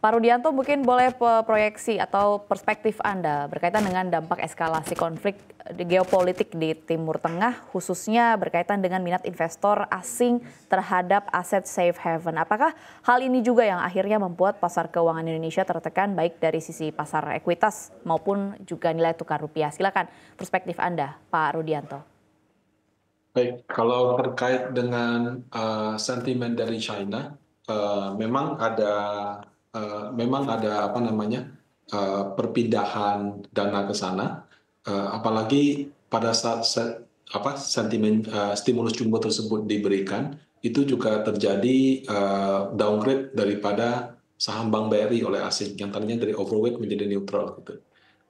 Pak Rudianto, mungkin boleh proyeksi atau perspektif Anda berkaitan dengan dampak eskalasi konflik geopolitik di Timur Tengah, khususnya berkaitan dengan minat investor asing terhadap aset safe haven. Apakah hal ini juga yang akhirnya membuat pasar keuangan Indonesia tertekan baik dari sisi pasar ekuitas maupun juga nilai tukar rupiah? Silakan perspektif Anda, Pak Rudianto. Baik, kalau terkait dengan sentimen dari China, memang ada apa namanya perpindahan dana ke sana, apalagi pada saat sentimen stimulus jumbo tersebut diberikan, itu juga terjadi downgrade daripada saham Bank BRI oleh asing yang tadinya dari overweight menjadi neutral gitu.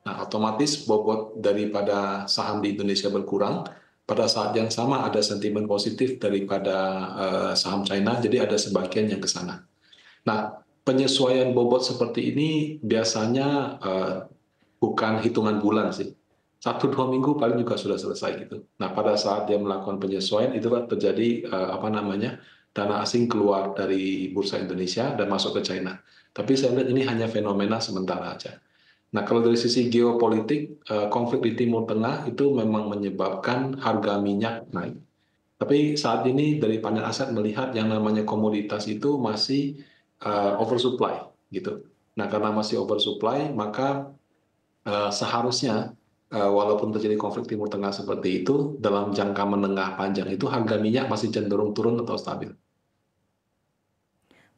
Nah, otomatis bobot daripada saham di Indonesia berkurang. Pada saat yang sama ada sentimen positif daripada saham China, jadi ada sebagian yang ke sana. Nah, penyesuaian bobot seperti ini biasanya bukan hitungan bulan sih. 1-2 minggu paling juga sudah selesai gitu. Nah, pada saat dia melakukan penyesuaian, itulah terjadi dana asing keluar dari bursa Indonesia dan masuk ke China. Tapi saya lihat ini hanya fenomena sementara aja. Nah, kalau dari sisi geopolitik, konflik di Timur Tengah itu memang menyebabkan harga minyak naik. Tapi saat ini dari panel aset melihat yang namanya komoditas itu masih oversupply, gitu. Nah, karena masih oversupply, maka seharusnya walaupun terjadi konflik Timur Tengah seperti itu, dalam jangka menengah panjang itu harga minyak masih cenderung turun atau stabil.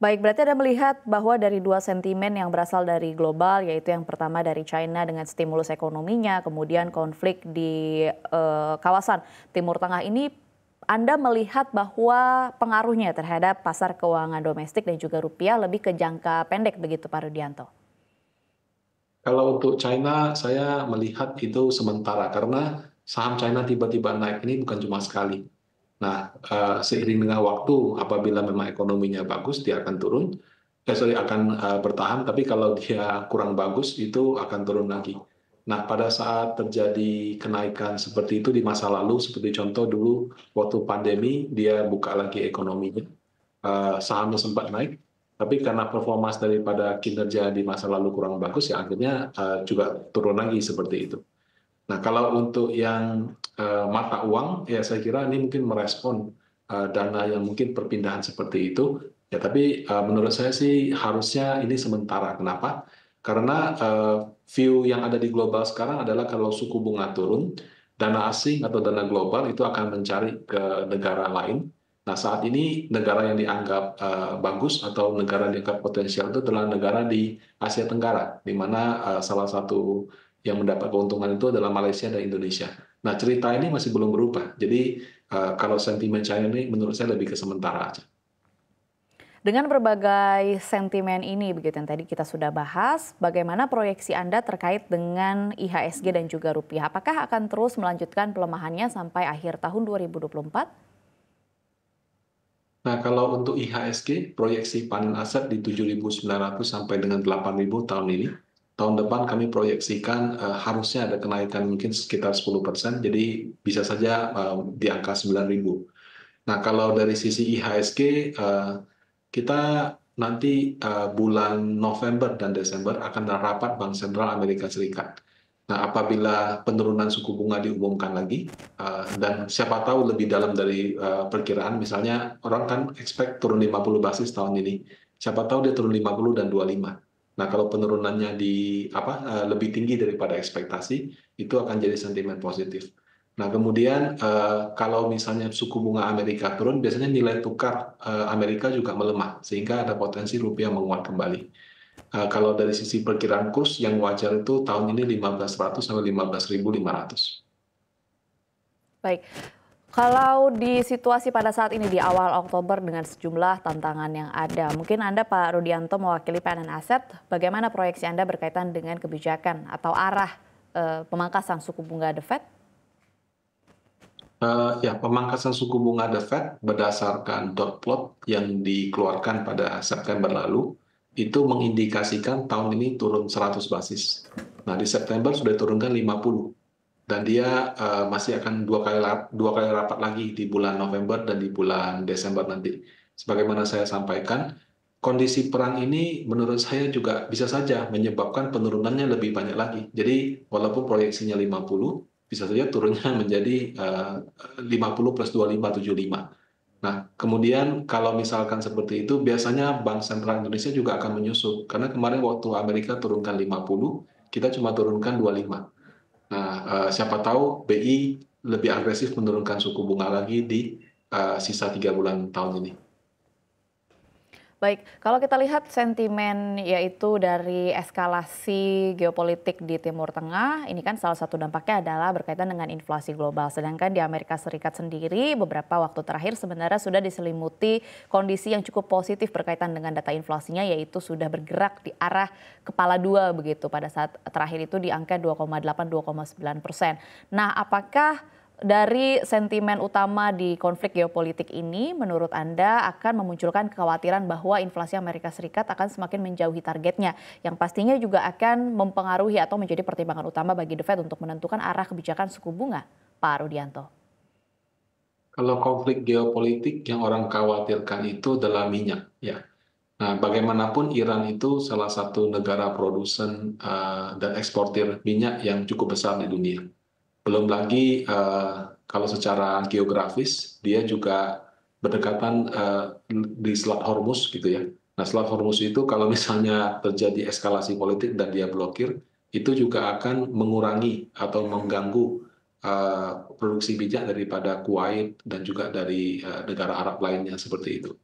Baik, berarti Anda melihat bahwa dari dua sentimen yang berasal dari global, yaitu yang pertama dari China dengan stimulus ekonominya, kemudian konflik di kawasan Timur Tengah ini, Anda melihat bahwa pengaruhnya terhadap pasar keuangan domestik dan juga rupiah lebih ke jangka pendek begitu, Pak Rudianto? Kalau untuk China, saya melihat itu sementara karena saham China tiba-tiba naik ini bukan cuma sekali. Nah, seiring dengan waktu, apabila memang ekonominya bagus, dia akan turun. Akan bertahan, tapi kalau dia kurang bagus, itu akan turun lagi. Nah, pada saat terjadi kenaikan seperti itu di masa lalu, seperti contoh dulu waktu pandemi, dia buka lagi ekonominya, sahamnya sempat naik, tapi karena performa daripada kinerja di masa lalu kurang bagus, ya akhirnya juga turun lagi seperti itu. Nah, kalau untuk yang mata uang, ya saya kira ini mungkin merespon dana yang mungkin perpindahan seperti itu. Ya, tapi menurut saya sih harusnya ini sementara. Kenapa? Karena view yang ada di global sekarang adalah kalau suku bunga turun, dana asing atau dana global itu akan mencari ke negara lain. Nah, saat ini negara yang dianggap bagus atau negara yang dianggap potensial itu adalah negara di Asia Tenggara, di mana salah satu yang mendapat keuntungan itu adalah Malaysia dan Indonesia. Nah, cerita ini masih belum berubah. Jadi, kalau sentimen China ini menurut saya lebih ke sementara aja. Dengan berbagai sentimen ini, begitu yang tadi kita sudah bahas, bagaimana proyeksi Anda terkait dengan IHSG dan juga rupiah? Apakah akan terus melanjutkan pelemahannya sampai akhir tahun 2024? Nah, kalau untuk IHSG, proyeksi panen aset di 7.900 sampai dengan 8.000 tahun ini. Tahun depan kami proyeksikan harusnya ada kenaikan mungkin sekitar 10%, jadi bisa saja di angka 9.000. Nah, kalau dari sisi IHSG, kita nanti bulan November dan Desember akan ada rapat Bank Sentral Amerika Serikat. Nah, apabila penurunan suku bunga diumumkan lagi, dan siapa tahu lebih dalam dari perkiraan, misalnya orang kan expect turun 50 basis tahun ini, siapa tahu dia turun 50 dan 25. Nah, kalau penurunannya lebih tinggi daripada ekspektasi, itu akan jadi sentimen positif. Nah, kemudian kalau misalnya suku bunga Amerika turun, biasanya nilai tukar Amerika juga melemah, sehingga ada potensi rupiah menguat kembali. Kalau dari sisi perkiraan kurs, yang wajar itu tahun ini 15.100 sampai 15.500. Baik, kalau di situasi pada saat ini di awal Oktober dengan sejumlah tantangan yang ada, mungkin Anda Pak Rudianto mewakili PNN Aset, bagaimana proyeksi Anda berkaitan dengan kebijakan atau arah pemangkasan suku bunga The Fed? Ya, pemangkasan suku bunga The Fed berdasarkan dot plot yang dikeluarkan pada September lalu, itu mengindikasikan tahun ini turun 100 basis. Nah, di September sudah turunkan 50. Dan dia masih akan dua kali rapat lagi di bulan November dan di bulan Desember nanti. Sebagaimana saya sampaikan, kondisi perang ini menurut saya juga bisa saja menyebabkan penurunannya lebih banyak lagi. Jadi walaupun proyeksinya 50, bisa saja turunnya menjadi 50 plus 25, 75. Nah, kemudian kalau misalkan seperti itu, biasanya Bank Sentral Indonesia juga akan menyusul. Karena kemarin waktu Amerika turunkan 50, kita cuma turunkan 25. Nah, siapa tahu BI lebih agresif menurunkan suku bunga lagi di sisa 3 bulan tahun ini. Baik, kalau kita lihat sentimen yaitu dari eskalasi geopolitik di Timur Tengah, ini kan salah satu dampaknya adalah berkaitan dengan inflasi global. Sedangkan di Amerika Serikat sendiri beberapa waktu terakhir sebenarnya sudah diselimuti kondisi yang cukup positif berkaitan dengan data inflasinya, yaitu sudah bergerak di arah kepala dua begitu pada saat terakhir itu di angka 2,8-2,9%. Nah, apakah dari sentimen utama di konflik geopolitik ini, menurut Anda akan memunculkan kekhawatiran bahwa inflasi Amerika Serikat akan semakin menjauhi targetnya, yang pastinya juga akan mempengaruhi atau menjadi pertimbangan utama bagi The Fed untuk menentukan arah kebijakan suku bunga, Pak Rudianto? Kalau konflik geopolitik yang orang khawatirkan itu adalah minyak, ya. Nah, bagaimanapun Iran itu salah satu negara produsen dan eksportir minyak yang cukup besar di dunia. Belum lagi kalau secara geografis dia juga berdekatan di Selat Hormuz gitu ya. Nah, Selat Hormuz itu kalau misalnya terjadi eskalasi politik dan dia blokir, itu juga akan mengurangi atau mengganggu produksi minyak daripada Kuwait dan juga dari negara Arab lainnya seperti itu.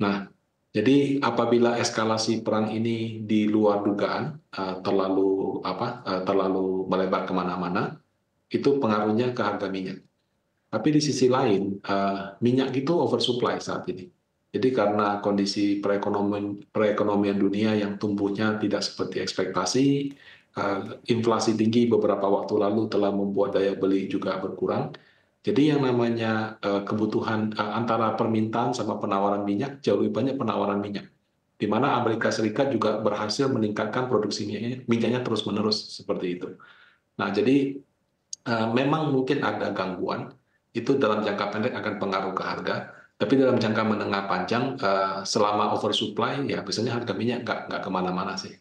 Nah, jadi apabila eskalasi perang ini di luar dugaan terlalu melebar kemana-mana, itu pengaruhnya ke harga minyak. Tapi di sisi lain, minyak itu oversupply saat ini. Jadi karena kondisi perekonomian dunia yang tumbuhnya tidak seperti ekspektasi, inflasi tinggi beberapa waktu lalu telah membuat daya beli juga berkurang. Jadi yang namanya kebutuhan antara permintaan sama penawaran minyak, jauh lebih banyak penawaran minyak. Di mana Amerika Serikat juga berhasil meningkatkan produksi minyaknya terus-menerus seperti itu. Nah, jadi memang mungkin ada gangguan, itu dalam jangka pendek akan pengaruh ke harga, tapi dalam jangka menengah panjang, selama oversupply, ya biasanya harga minyak nggak kemana-mana sih.